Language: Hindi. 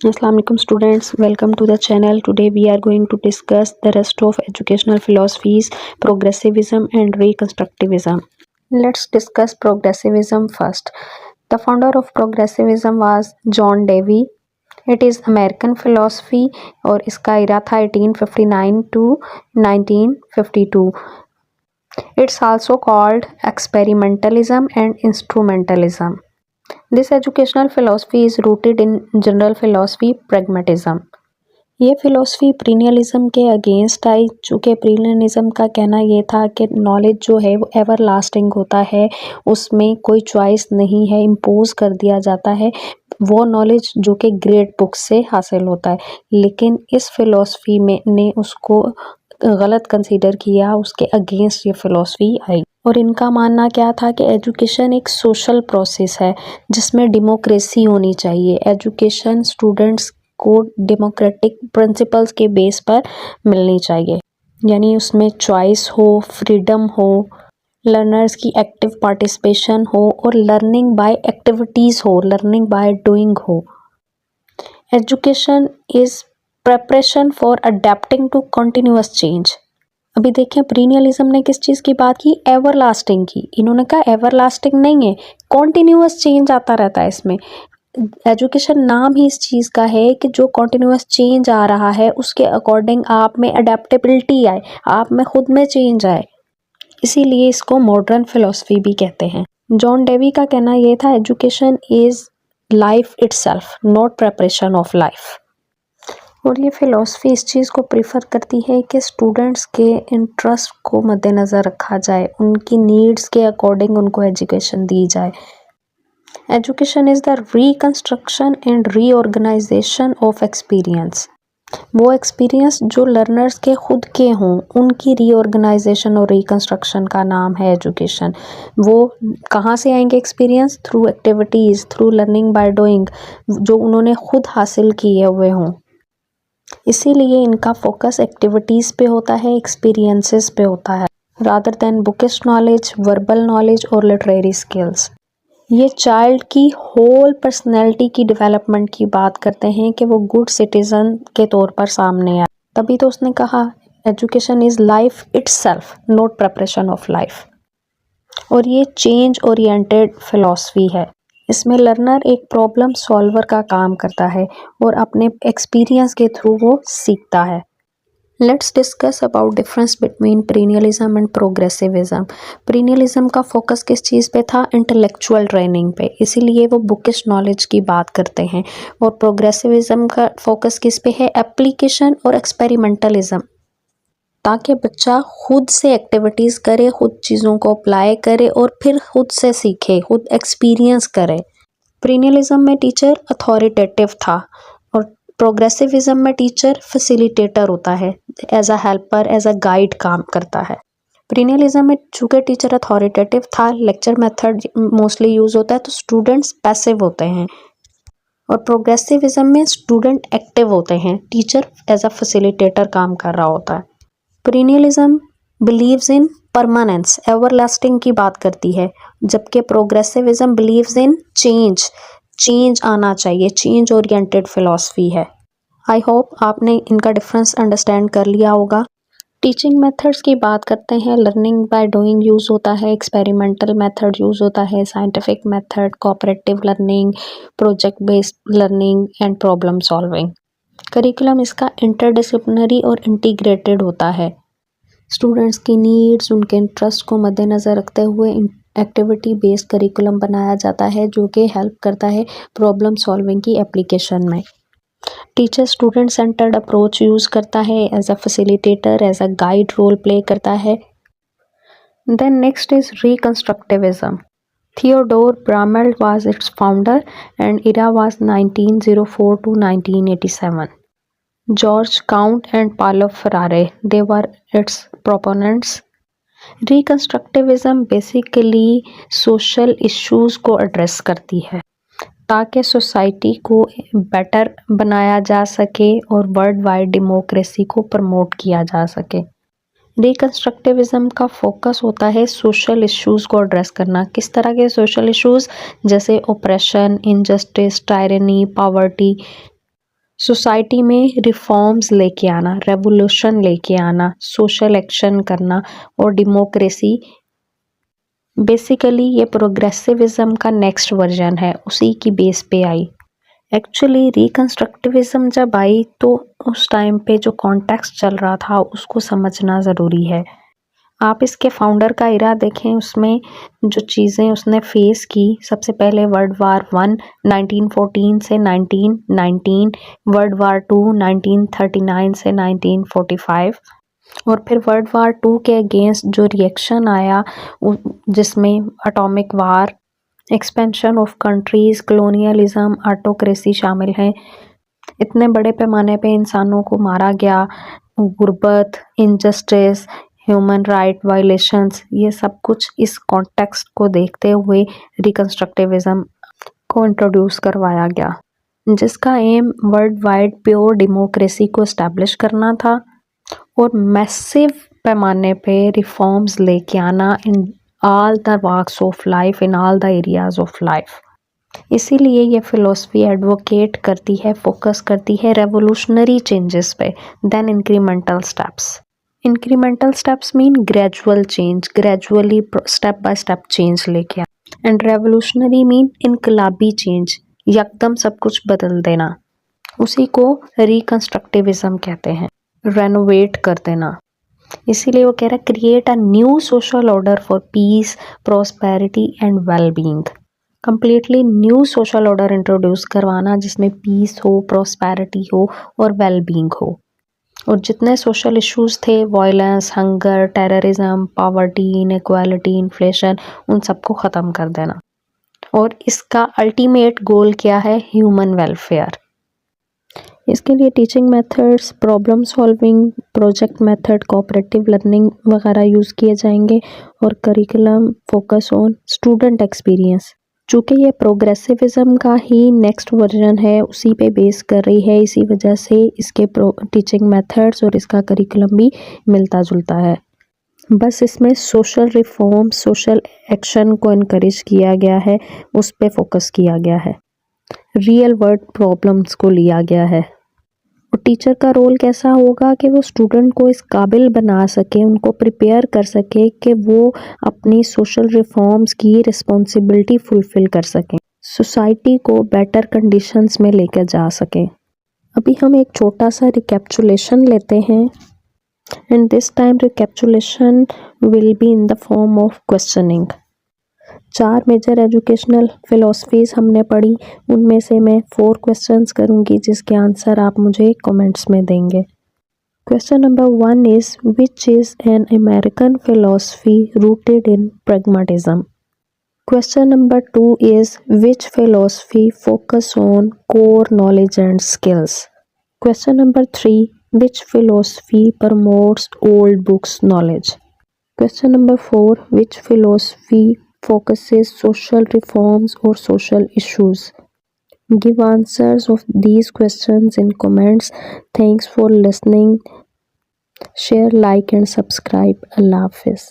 Assalamu alaikum students, welcome to the channel. Today we are going to discuss the rest of educational philosophies, progressivism and reconstructivism. Let's discuss progressivism first. The founder of progressivism was John Dewey. It is American philosophy और इसका era था 1859 to 1952. It's also called experimentalism and instrumentalism. This educational philosophy is rooted in general philosophy pragmatism. ये फिलोसफी प्रीनियलिज्म के अगेंस्ट आई, चूँकि प्रीनियलिज्म का कहना ये था कि नॉलेज जो है वो एवर लास्टिंग होता है, उसमें कोई चॉइस नहीं है, इम्पोज कर दिया जाता है वो नॉलेज जो कि ग्रेट बुक से हासिल होता है। लेकिन इस फिलोसफी में ने उसको गलत कंसीडर किया, उसके अगेंस्ट ये फिलोसफी आई और इनका मानना क्या था कि एजुकेशन एक सोशल प्रोसेस है जिसमें डेमोक्रेसी होनी चाहिए। एजुकेशन स्टूडेंट्स को डेमोक्रेटिक प्रिंसिपल्स के बेस पर मिलनी चाहिए, यानी उसमें चॉइस हो, फ्रीडम हो, लर्नर्स की एक्टिव पार्टिसिपेशन हो और लर्निंग बाय एक्टिविटीज़ हो, लर्निंग बाय डूइंग हो। Education is preparation for adapting to continuous change. अभी देखें प्रीनियलिज्म ने किस चीज़ की बात की, एवर लास्टिंग की। इन्होंने कहा एवर लास्टिंग नहीं है, कॉन्टिन्यूअस चेंज आता रहता है इसमें। एजुकेशन नाम ही इस चीज़ का है कि जो कॉन्टिन्यूअस चेंज आ रहा है उसके अकॉर्डिंग आप में अडेप्टेबिलिटी आए, आप में खुद में चेंज आए, इसीलिए इसको मॉडर्न फिलोसफी भी कहते हैं। जॉन डेवी का कहना ये था education is life itself, not preparation of life. और ये फ़िलासफ़ी इस चीज़ को प्रेफर करती है कि स्टूडेंट्स के इंटरेस्ट को मद्देनज़र रखा जाए, उनकी नीड्स के अकॉर्डिंग उनको एजुकेशन दी जाए। Education is the reconstruction and reorganisation of experience. वो एक्सपीरियंस जो लर्नर्स के खुद के हों, उनकी रीऑर्गेनाइजेशन और रिकन्स्ट्रक्शन का नाम है एजुकेशन। वो कहाँ से आएंगे experience? Through activities, through learning by doing, जो उन्होंने खुद हासिल किए हुए हों। इसीलिए इनका फोकस एक्टिविटीज़ पे होता है, एक्सपीरियंसेस पे होता है, rather than bookish knowledge, verbal knowledge और लिटरेरी स्किल्स। ये चाइल्ड की होल पर्सनैलिटी की डेवलपमेंट की बात करते हैं कि वो गुड सिटीज़न के तौर पर सामने आए। तभी तो उसने कहा education is life itself, not preparation of life. और ये चेंज ओरिएंटेड फिलॉसफी है। इसमें लर्नर एक प्रॉब्लम सॉल्वर का काम करता है और अपने एक्सपीरियंस के थ्रू वो सीखता है। Let's discuss about difference between perennialism and progressivism. Perennialism का फोकस किस चीज़ पे था? इंटेलेक्चुअल ट्रेनिंग पे, इसीलिए वो बुकिश नॉलेज की बात करते हैं। और प्रोग्रेसिविज्म का फोकस किस पे है? एप्लीकेशन और एक्सपेरिमेंटलिज्म, ताकि बच्चा खुद से एक्टिविटीज़ करे, खुद चीज़ों को अप्लाई करे और फिर खुद से सीखे, खुद एक्सपीरियंस करे। प्रीनियलिज्म में टीचर अथॉरिटेटिव था और प्रोग्रेसिविज्म में टीचर फैसिलिटेटर होता है, as a helper, as a guide काम करता है। प्रीनियलिज्म में चूँकि टीचर अथॉरिटेटिव था, लेक्चर मेथड मोस्टली यूज़ होता है, तो स्टूडेंट्स पैसिव होते हैं। और प्रोग्रेसिविज्म में स्टूडेंट एक्टिव होते हैं, टीचर एज अ फैसिलिटेटर काम कर रहा होता है। प्रीनियलिज्म बिलीव्स इन परमानेंस, एवरलास्टिंग की बात करती है, जबकि प्रोग्रेसिविज्म बिलीव्स इन चेंज आना चाहिए, चेंज ओरिएंटेड फिलॉसफी है। आई होप आपने इनका डिफरेंस अंडरस्टैंड कर लिया होगा। टीचिंग मेथड्स की बात करते हैं, लर्निंग बाय डूइंग यूज़ होता है, एक्सपेरिमेंटल मेथड यूज़ होता है, scientific method, cooperative learning, project based learning and problem solving. Curriculum इसका इंटरडिसिप्लिनरी और इंटीग्रेटेड होता है। स्टूडेंट्स की नीड्स, उनके इंटरेस्ट को मद्देनज़र रखते हुए एक्टिविटी बेस्ड करिकुलम बनाया जाता है, जो कि हेल्प करता है प्रॉब्लम सॉल्विंग की एप्लीकेशन में। Teacher student centred approach use करता है, as a facilitator, as a guide role play करता है। Then next is reconstructivism. Theodore Brameld was its founder and era was 1904 to 1987. George Count and Paulo Freire, they were its proponents. Reconstructivism basically social issues को एड्रेस करती है ताकि सोसाइटी को बेटर बनाया जा सके और वर्ल्ड वाइड डेमोक्रेसी को प्रमोट किया जा सके। रिकन्स्ट्रक्टिविज्म का फोकस होता है सोशल इश्यूज़ को एड्रेस करना। किस तरह के सोशल इश्यूज़? जैसे oppression, injustice, tyranny, poverty, society में रिफॉर्म्स लेके आना, रेवोल्यूशन लेके आना, सोशल एक्शन करना और डेमोक्रेसी। बेसिकली ये प्रोग्रेसिविज्म का नेक्स्ट वर्जन है, उसी की बेस पे आई। एक्चुअली रिकंस्ट्रक्टिविज्म जब आई तो उस टाइम पे जो कॉन्टेक्स्ट चल रहा था उसको समझना ज़रूरी है। आप इसके फाउंडर का इरा देखें, उसमें जो चीज़ें उसने फेस की, सबसे पहले वर्ल्ड वार 1 1914 से 1919, वर्ल्ड वार 2 1939 से 1945 और फिर वर्ल्ड वार 2 के अगेंस्ट जो रिएक्शन आया जिसमें atomic war, expansion of countries, colonialism, autocracy शामिल हैं। इतने बड़े पैमाने पे इंसानों को मारा गया, गुर्बत, इनजस्टिस, ह्यूमन राइट वायलेशंस, ये सब कुछ इस कॉन्टेक्स्ट को देखते हुए रिकंस्ट्रक्टिविज्म को इंट्रोड्यूस करवाया गया, जिसका aim world wide pure democracy को इस्टेब्लिश करना था और मैसिव पैमाने पे रिफॉर्म्स लेके आना in all the works of life, in all the areas of life. इसीलिए ये फिलॉसफी एडवोकेट करती है, फोकस करती है रेवोल्यूशनरी चेंजेस पे than incremental steps. Incremental steps mean gradual change, gradually step by step change लेके आ, एंड रेवोल्यूशनरी मीन इनकलाबी चेंज, यकदम सब कुछ बदल देना। उसी को रिकंस्ट्रक्टिविज्म कहते हैं, रेनोवेट कर देना। इसीलिए वो कह रहा है create a new social order for piece, prosperity and well being. Completely new social order introduce करवाना जिसमें पीस हो, प्रॉस्पेरिटी हो और वेल बीइंग हो। और जितने सोशल इश्यूज थे, violence, hunger, terrorism, poverty, inequality, inflation, उन सबको ख़त्म कर देना। और इसका अल्टीमेट गोल क्या है? Human welfare. इसके लिए teaching methods, problem solving, project method, cooperative learning वगैरह यूज़ किए जाएंगे और curriculum focus on student experience. चूँकि ये प्रोग्रेसिविज्म का ही नेक्स्ट वर्जन है, उसी पे बेस कर रही है, इसी वजह से इसके टीचिंग मेथड्स और इसका करिकुलम भी मिलता जुलता है। बस इसमें सोशल रिफॉर्म, सोशल एक्शन को इनकरेज किया गया है, उस पे फोकस किया गया है, रियल वर्ल्ड प्रॉब्लम्स को लिया गया है। और टीचर का रोल कैसा होगा कि वो स्टूडेंट को इस काबिल बना सके, उनको प्रिपेयर कर सके कि वो अपनी सोशल रिफॉर्म्स की रिस्पॉन्सिबिलिटी फुलफिल कर सकें, सोसाइटी को बेटर कंडीशंस में लेकर जा सकें। अभी हम एक छोटा सा रिकैप्चुलेशन लेते हैं and this time recapitulation will be in the form of questioning. 4 major educational philosophies हमने पढ़ी, उनमें से मैं 4 क्वेश्चंस करूंगी जिसके आंसर आप मुझे कमेंट्स में देंगे। Question number 1 is which is an American philosophy rooted in pragmatism. Question number 2 is which philosophy focus on core knowledge and skills. Question number 3 which philosophy promotes old books knowledge. Question number 4 which philosophy focuses social reforms or social issues? Give answers of these questions in comments. Thanks for listening. Share, like and subscribe. Allah Hafiz.